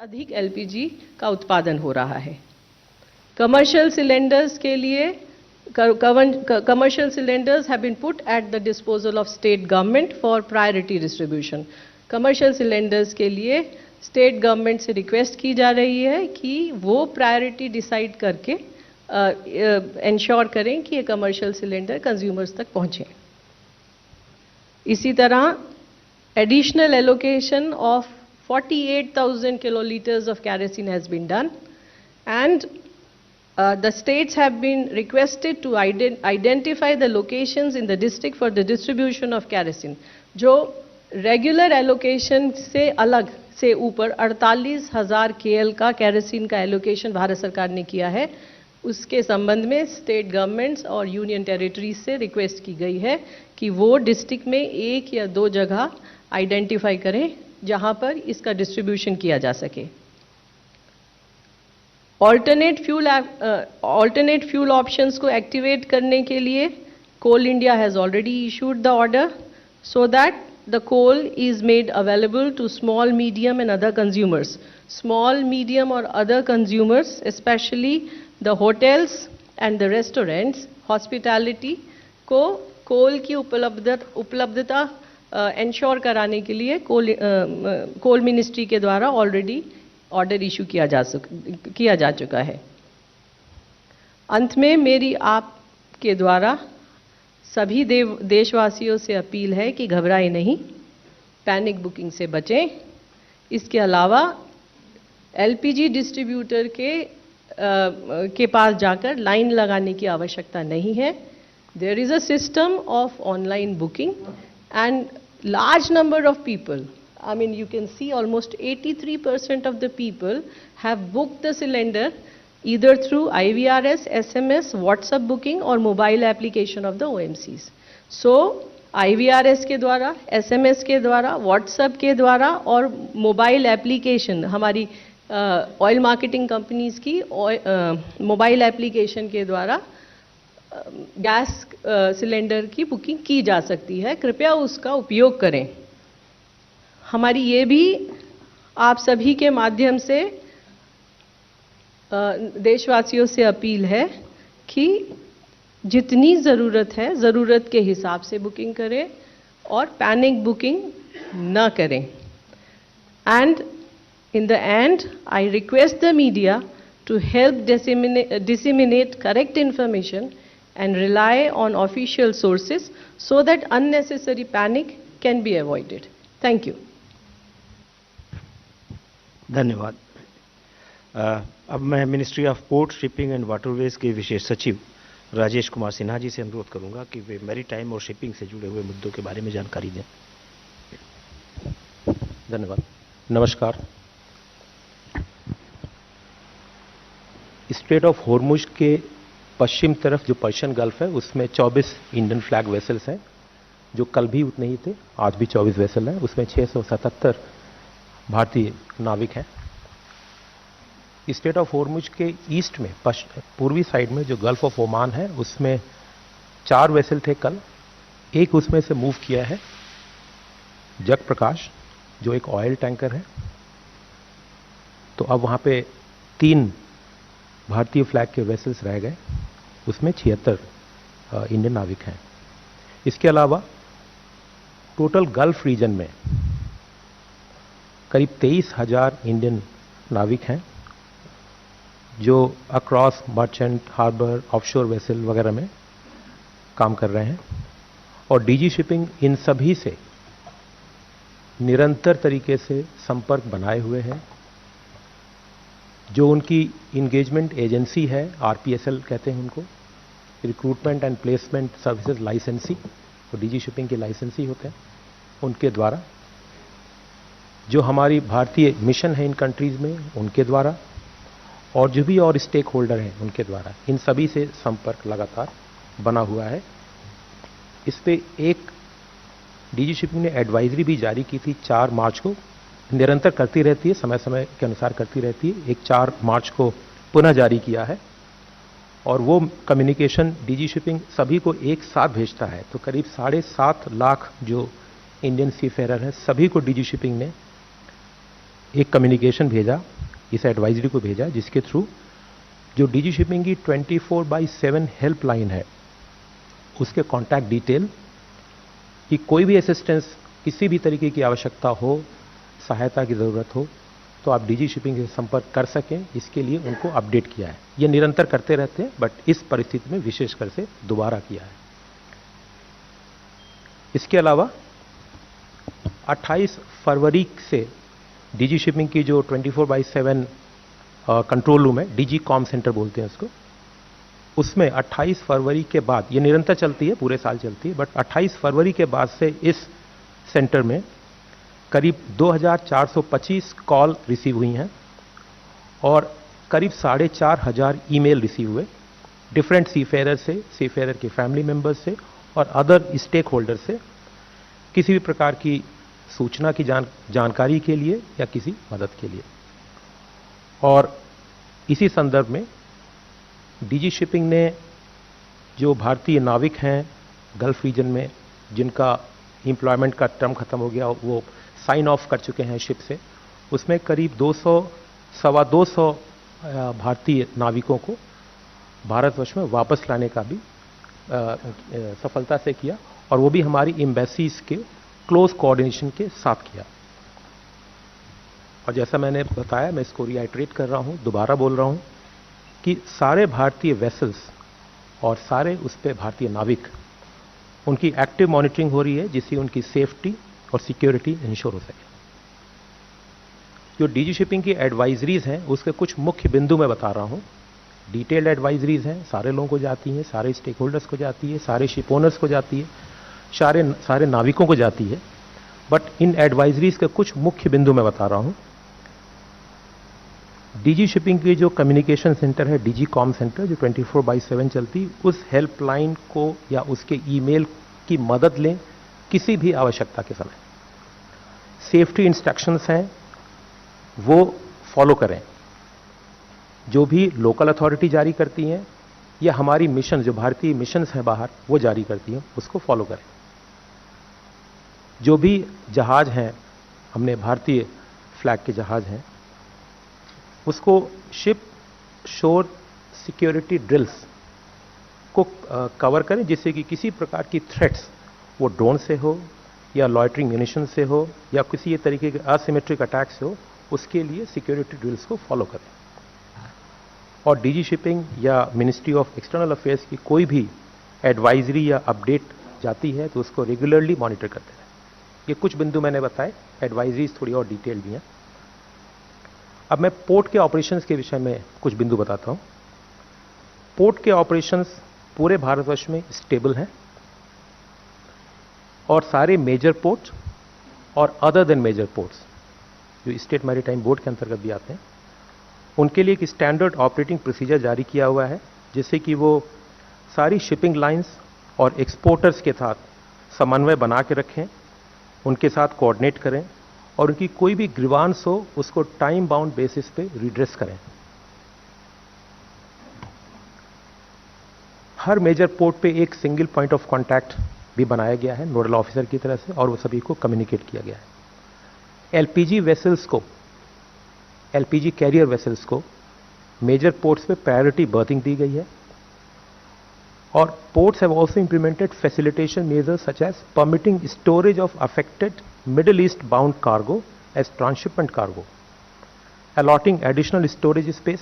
अधिक एलपीजी का उत्पादन हो रहा है। कमर्शियल सिलेंडर्स के लिए commercial cylinders have been put at the disposal of state government for priority distribution. Commercial cylinders के लिए state government से request की जा रही है कि वो priority decide करके ensure करें कि ये commercial cylinder consumers तक पहुँचे। इसी तरह additional allocation of 48,000 kiloliters of kerosene has been done, and the states have been requested to identify the locations in the district for the distribution of kerosene. जो regular allocation से अलग से ऊपर 48,000 KL का kerosene का allocation Bharat सरकार ने किया है, उसके संबंध में स्टेट गवर्नमेंट्स और यूनियन टेरिटरीज से रिक्वेस्ट की गई है कि वो डिस्ट्रिक्ट में एक या दो जगह आइडेंटिफाई करें जहां पर इसका डिस्ट्रीब्यूशन किया जा सके। ऑल्टरनेट फ्यूल ऑप्शंस को एक्टिवेट करने के लिए Coal India has already issued the order so that the coal is made available to small medium and other consumers. Small medium और other consumers specially the hotels and the restaurants hospitality को coal की उपलब्धता ensure कराने के लिए कोल ministry के द्वारा already order issue किया जा चुका है। अंत में मेरी आपके द्वारा सभी देशवासियों से अपील है कि घबराएं नहीं, पैनिक बुकिंग से बचें। इसके अलावा एलपीजी डिस्ट्रीब्यूटर के पास जाकर लाइन लगाने की आवश्यकता नहीं है। There is a system of online booking and large number of people, I mean you can see almost 83% of the people have booked the cylinder either through IVRS, SMS, WhatsApp booking or mobile application of the OMCs. So IVRS के द्वारा, SMS के द्वारा, WhatsApp के द्वारा और mobile application हमारी oil marketing companies की mobile application के द्वारा गैस सिलेंडर की बुकिंग की जा सकती है। कृपया उसका उपयोग करें। हमारी ये भी आप सभी के माध्यम से देशवासियों से अपील है कि जितनी ज़रूरत है ज़रूरत के हिसाब से बुकिंग करें और पैनिक बुकिंग न करें। And in the end I request the media to help disseminate correct information and rely on official sources so that unnecessary panic can be avoided. Thank you. धन्यवाद। अब मैं ministry of port, shipping and waterways के विशेष सचिव राजेश कुमार सिन्हा जी से अनुरोध करूंगा कि वे maritime और शिपिंग से जुड़े हुए मुद्दों के बारे में जानकारी दें। धन्यवाद। नमस्कार। स्ट्रेट ऑफ हॉर्मुज के पश्चिम तरफ जो पर्शियन गल्फ है उसमें 24 इंडियन फ्लैग वेसल्स हैं, जो कल भी उतने ही थे, आज भी 24 वेसल हैं। उसमें 677 भारतीय नाविक हैं। स्ट्रेट ऑफ हॉर्मुज के ईस्ट में पूर्वी साइड में जो गल्फ ऑफ ओमान है उसमें 4 वेसल थे कल। एक उसमें से मूव किया है जग प्रकाश, जो एक ऑयल टैंकर है। तो अब वहाँ पे 3 भारतीय फ्लैग के वेसल्स रह गए, उसमें 76 इंडियन नाविक हैं। इसके अलावा टोटल गल्फ रीजन में करीब 23,000 इंडियन नाविक हैं जो across merchant, harbour, offshore vessel वगैरह में काम कर रहे हैं। और डीजी शिपिंग इन सभी से निरंतर तरीके से संपर्क बनाए हुए है। जो उनकी इंगेजमेंट एजेंसी है, आरपीएसएल कहते हैं उनको, रिक्रूटमेंट एंड प्लेसमेंट सर्विसेज लाइसेंसी, तो डीजी शिपिंग के लाइसेंसी होते हैं, उनके द्वारा जो हमारी भारतीय मिशन है इन कंट्रीज में उनके द्वारा, और जो भी और स्टेक होल्डर हैं उनके द्वारा, इन सभी से संपर्क लगातार बना हुआ है। इस पे एक डीजी शिपिंग ने एडवाइजरी भी जारी की थी 4 मार्च को, निरंतर करती रहती है, समय समय के अनुसार करती रहती है। एक 4 मार्च को पुनः जारी किया है और वो कम्युनिकेशन डीजी शिपिंग सभी को एक साथ भेजता है। तो करीब 7.5 लाख जो इंडियन सीफेरर हैं सभी को डीजी शिपिंग ने एक कम्युनिकेशन भेजा, इस एडवाइजरी को भेजा, जिसके थ्रू जो डीजी शिपिंग की 24/7 हेल्पलाइन है उसके कॉन्टैक्ट डिटेल कि कोई भी असिस्टेंस, किसी भी तरीके की आवश्यकता हो, सहायता की ज़रूरत हो, तो आप डीजी शिपिंग से संपर्क कर सकें, इसके लिए उनको अपडेट किया है। ये निरंतर करते रहते हैं, बट इस परिस्थिति में विशेषकर से दोबारा किया है। इसके अलावा 28 फरवरी से डीजी शिपिंग की जो 24/7 कंट्रोल रूम है, डीजी कॉम सेंटर बोलते हैं उसको, उसमें 28 फरवरी के बाद, ये निरंतर चलती है, पूरे साल चलती है, बट 28 फरवरी के बाद से इस सेंटर में करीब 2425 कॉल रिसीव हुई हैं और करीब 4500 ईमेल रिसीव हुए डिफरेंट सीफेयर से, सीफेयर के फैमिली मेंबर्स से और अदर स्टेक होल्डर से, किसी भी प्रकार की सूचना की जानकारी के लिए या किसी मदद के लिए। और इसी संदर्भ में डीजी शिपिंग ने जो भारतीय नाविक हैं गल्फ रीजन में, जिनका एम्प्लॉयमेंट का टर्म खत्म हो गया, वो साइन ऑफ कर चुके हैं शिप से, उसमें करीब 200-225 भारतीय नाविकों को भारतवर्ष में वापस लाने का भी सफलता से किया, और वो भी हमारी एम्बेसीज के क्लोज कोऑर्डिनेशन के साथ किया। और जैसा मैंने बताया, मैं इसको रिआइट्रेट कर रहा हूं, दोबारा बोल रहा हूं कि सारे भारतीय वेसल्स और सारे उस पे भारतीय नाविक, उनकी एक्टिव मॉनिटरिंग हो रही है, जिससे उनकी सेफ्टी और सिक्योरिटी इंश्योर हो सके। जो डीजी शिपिंग की एडवाइजरीज हैं उसके कुछ मुख्य बिंदु मैं बता रहा हूं। डिटेल्ड एडवाइजरीज हैं, सारे लोगों को जाती हैं, सारे स्टेक होल्डर्स को जाती है, सारे शिप ओनर्स को जाती है, सारे नाविकों को जाती है। बट इन एडवाइजरीज के कुछ मुख्य बिंदु मैं बता रहा हूं। डीजी शिपिंग की जो कम्युनिकेशन सेंटर है, डीजी कॉम सेंटर, जो 24/7 चलती, उस हेल्पलाइन को या उसके ईमेल की मदद लें किसी भी आवश्यकता के समय। सेफ्टी इंस्ट्रक्शंस हैं वो फॉलो करें, जो भी लोकल अथॉरिटी जारी करती हैं या हमारी मिशन, जो भारतीय मिशंस हैं बाहर, वो जारी करती हैं, उसको फॉलो करें। जो भी जहाज हैं, हमने भारतीय फ्लैग के जहाज हैं, उसको शिप शोर सिक्योरिटी ड्रिल्स को कवर करें, जिससे कि किसी प्रकार की थ्रेट्स, वो ड्रोन से हो या लॉयटरिंग म्यूनिशन से हो या किसी तरीके के असिमेट्रिक अटैक से हो, उसके लिए सिक्योरिटी ड्रिल्स को फॉलो करें। और डीजी शिपिंग या मिनिस्ट्री ऑफ एक्सटर्नल अफेयर्स की कोई भी एडवाइजरी या अपडेट जाती है तो उसको रेगुलरली मॉनिटर करते रहें। ये कुछ बिंदु मैंने बताए, एडवाइजरीज थोड़ी और डिटेल भी हैं। अब मैं पोर्ट के ऑपरेशंस के विषय में कुछ बिंदु बताता हूं। पोर्ट के ऑपरेशंस पूरे भारतवर्ष में स्टेबल हैं और सारे मेजर पोर्ट और अदर देन मेजर पोर्ट्स, जो स्टेट मैरीटाइम बोर्ड के अंतर्गत भी आते हैं, उनके लिए एक स्टैंडर्ड ऑपरेटिंग प्रोसीजर जारी किया हुआ है, जिससे कि वो सारी शिपिंग लाइंस और एक्सपोर्टर्स के साथ समन्वय बना के रखें, उनके साथ कोऑर्डिनेट करें और उनकी कोई भी ग्रीवांस हो उसको टाइम बाउंड बेसिस पे रिड्रेस करें। हर मेजर पोर्ट पे एक सिंगल पॉइंट ऑफ कांटेक्ट भी बनाया गया है नोडल ऑफिसर की तरह से, और वो सभी को कम्युनिकेट किया गया है। एलपीजी वेसल्स को, एलपीजी कैरियर वेसल्स को मेजर पोर्ट्स पे प्रायोरिटी बर्थिंग दी गई है, और ports have also implemented facilitation measures such as permitting storage of affected Middle East bound cargo as transshipment cargo, allotting additional storage space,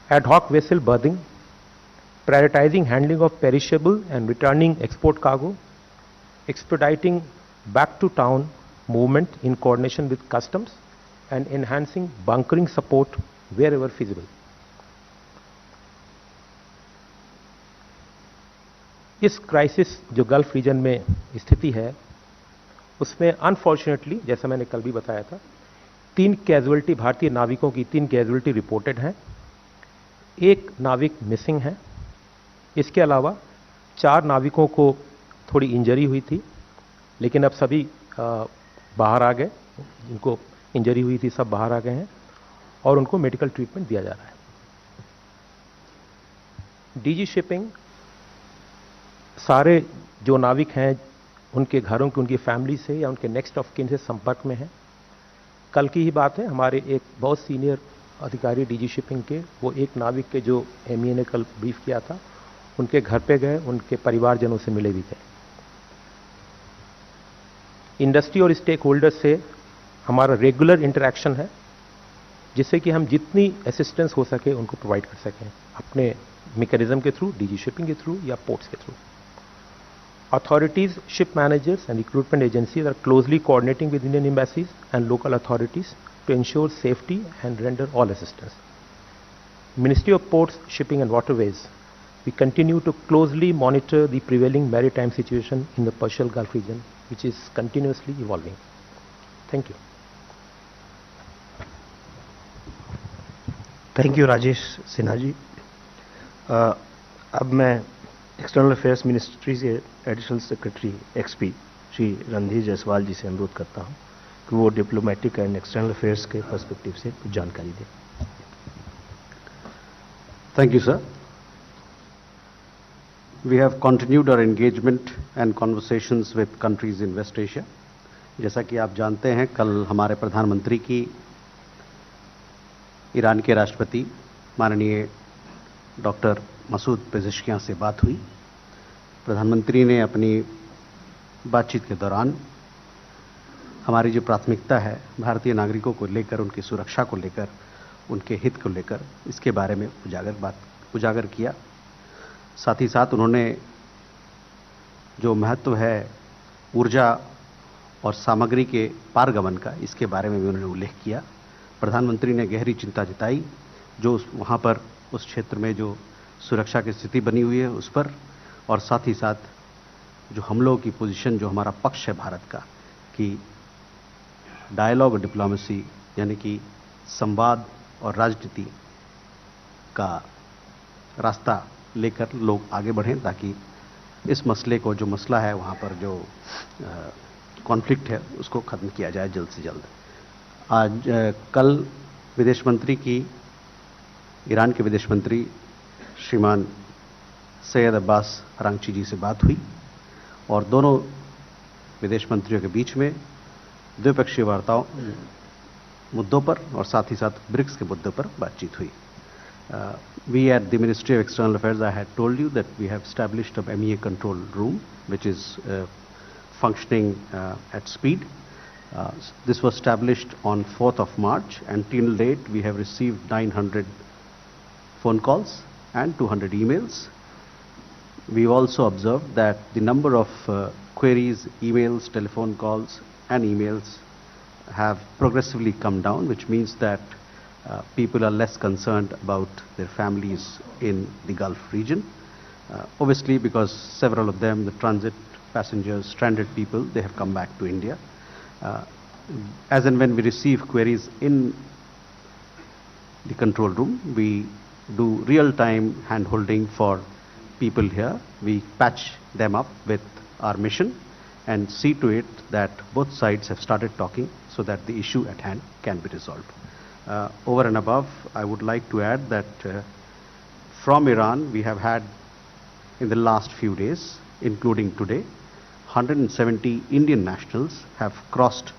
ad hoc vessel berthing, prioritizing handling of perishable and returning export cargo, expediting back to town movement in coordination with customs, and enhancing bunkering support wherever feasible. इस crisis जो gulf reason में स्थिति है, उसमें unfortunately, जैसा मैंने कल भी बताया था, 3 कैजुअलिटी, भारतीय नाविकों की 3 कैजुअलिटी रिपोर्टेड हैं। एक नाविक मिसिंग है। इसके अलावा 4 नाविकों को थोड़ी इंजरी हुई थी, लेकिन अब सभी बाहर आ गए, जिनको इंजरी हुई थी सब बाहर आ गए हैं और उनको मेडिकल ट्रीटमेंट दिया जा रहा है। डीजी शिपिंग सारे जो नाविक हैं, उनके घरों के, उनकी फैमिली से या उनके नेक्स्ट ऑफ किन से संपर्क में है। कल की ही बात है, हमारे एक बहुत सीनियर अधिकारी डीजी शिपिंग के, वो एक नाविक के जो एमईए ने कल ब्रीफ किया था, उनके घर पे गए, उनके परिवारजनों से मिले भी गए। इंडस्ट्री और स्टेक होल्डर्स से हमारा रेगुलर इंटरेक्शन है, जिससे कि हम जितनी असिस्टेंस हो सके उनको प्रोवाइड कर सकें, अपने मैकेनिज्म के थ्रू, डीजी शिपिंग के थ्रू या पोर्ट्स के through. Authorities, ship managers and recruitment agencies are closely coordinating with Indian embassies and local authorities to ensure safety and render all assistance. Ministry of Ports, Shipping and Waterways, we continue to closely monitor the prevailing maritime situation in the Persian Gulf region, which is continuously evolving. Thank you. Thank you Rajesh Sinha ji. अब मैं external affairs ministry से additional secretary XP Shri Randhir Jaiswal ji से अनुरोध करता हूं कि वो diplomatic and external affairs के पर्सपेक्टिव से कुछ जानकारी दें। Thank you, sir. We have continued our engagement and conversations with countries in West Asia. जैसा कि आप जानते हैं, कल हमारे प्रधानमंत्री की ईरान के राष्ट्रपति माननीय डॉक्टर मसूद पेज़ेश्कियान से बात हुई। प्रधानमंत्री ने अपनी बातचीत के दौरान हमारी जो प्राथमिकता है भारतीय नागरिकों को लेकर, उनकी सुरक्षा को लेकर, उनके हित को लेकर, इसके बारे में उजागर किया। साथ ही साथ उन्होंने जो महत्व है ऊर्जा और सामग्री के पारगमन का, इसके बारे में भी उन्होंने उल्लेख किया। प्रधानमंत्री ने गहरी चिंता जताई जो वहाँ पर उस क्षेत्र में जो सुरक्षा की स्थिति बनी हुई है उस पर, और साथ ही साथ जो हम लोगों की पोजीशन, जो हमारा पक्ष है भारत का, कि डायलॉग और डिप्लोमेसी यानी कि संवाद और राजनीति का रास्ता लेकर लोग आगे बढ़ें, ताकि इस मसले को, जो मसला है वहाँ पर जो कॉन्फ्लिक्ट है, उसको ख़त्म किया जाए जल्द से जल्द। आज कल विदेश मंत्री की, ईरान के विदेश मंत्री श्रीमान सैयद अब्बास अरांची जी से बात हुई और दोनों विदेश मंत्रियों के बीच में द्विपक्षीय वार्ताओं मुद्दों पर और साथ ही साथ ब्रिक्स के मुद्दों पर बातचीत हुई। We at the Ministry of External Affairs, I had told you that we have established a MEA control room which is functioning at speed. This was established on 4th of March, and till date we have received 900 phone calls and 200 emails. We've also observed that the number of queries, emails, telephone calls and emails have progressively come down, which means that people are less concerned about their families in the Gulf region. Obviously, because several of them, the transit passengers, stranded people, they have come back to India. As and when we receive queries in the control room, we do real-time hand-holding for people here. We patch them up with our mission and see to it that both sides have started talking so that the issue at hand can be resolved. Over and above, I would like to add that from Iran, we have had in the last few days, including today, 170 Indian nationals have crossed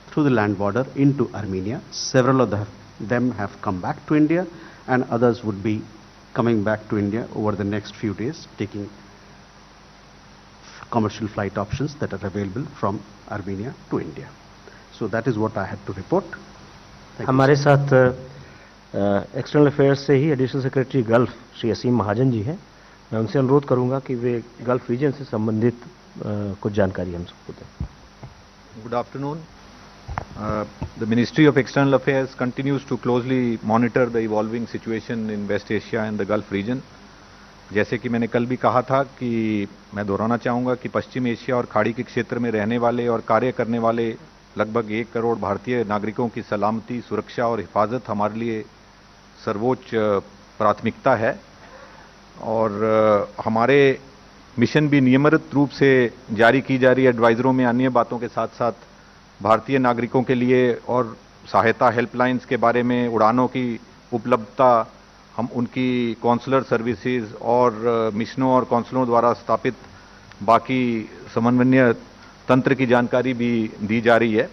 through the land border into Armenia. Several of them have come back to India, and others would be coming back to India over the next few days, taking commercial flight options that are available from Armenia to India. So that is what I had to report. हमारे साथ external affairs से ही additional secretary gulf Shri असीम महाजन जी हैं। मैं उनसे अनुरोध करूंगा कि वे gulf reason से संबंधित कुछ जानकारी हम सबको दें। Good afternoon. The Ministry of External Affairs continues to closely monitor the evolving situation in West Asia and the Gulf region. जैसे कि मैंने कल भी कहा था कि मैं दोहराना चाहूँगा कि पश्चिम एशिया और खाड़ी के क्षेत्र में रहने वाले और कार्य करने वाले लगभग 1 करोड़ भारतीय नागरिकों की सलामती, सुरक्षा और हिफाजत हमारे लिए सर्वोच्च प्राथमिकता है और हमारे मिशन भी नियमित रूप से जारी की जा रही एडवाइजरों में अन्य बातों के साथ साथ भारतीय नागरिकों के लिए और सहायता हेल्पलाइंस के बारे में, उड़ानों की उपलब्धता, हम उनकी कॉन्सुलर सर्विसेज और मिशनों और कौंसलों द्वारा स्थापित बाकी समन्वय तंत्र की जानकारी भी दी जा रही है।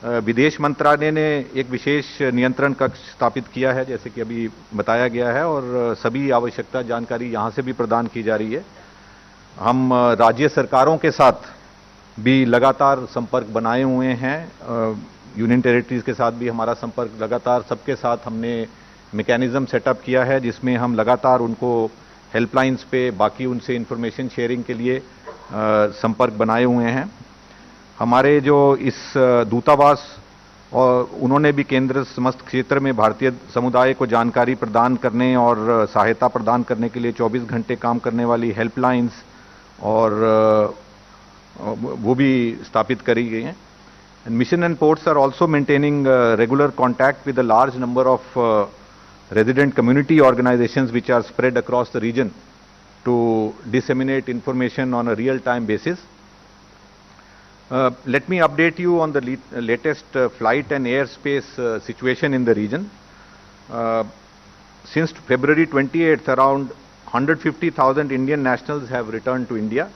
विदेश मंत्रालय ने एक विशेष नियंत्रण कक्ष स्थापित किया है, जैसे कि अभी बताया गया है, और सभी आवश्यकता जानकारी यहां से भी प्रदान की जा रही है। हम राज्य सरकारों के साथ भी लगातार संपर्क बनाए हुए हैं। यूनियन टेरिटरीज के साथ भी हमारा संपर्क लगातार, सबके साथ हमने मैकेनिज्म सेटअप किया है, जिसमें हम लगातार उनको हेल्पलाइंस पे, बाकी उनसे इंफॉर्मेशन शेयरिंग के लिए संपर्क बनाए हुए हैं। हमारे जो इस दूतावास और उन्होंने भी केंद्र समस्त क्षेत्र में भारतीय समुदाय को जानकारी प्रदान करने और सहायता प्रदान करने के लिए 24 घंटे काम करने वाली हेल्पलाइंस और वो भी स्थापित करी गई हैं। Mission and ports are also maintaining regular contact with a large number of resident community organizations which are spread across the region to disseminate information on a real-time basis. Let me update you on the latest flight and airspace situation in the region. Since February 28th, around 150,000 Indian nationals have returned to India.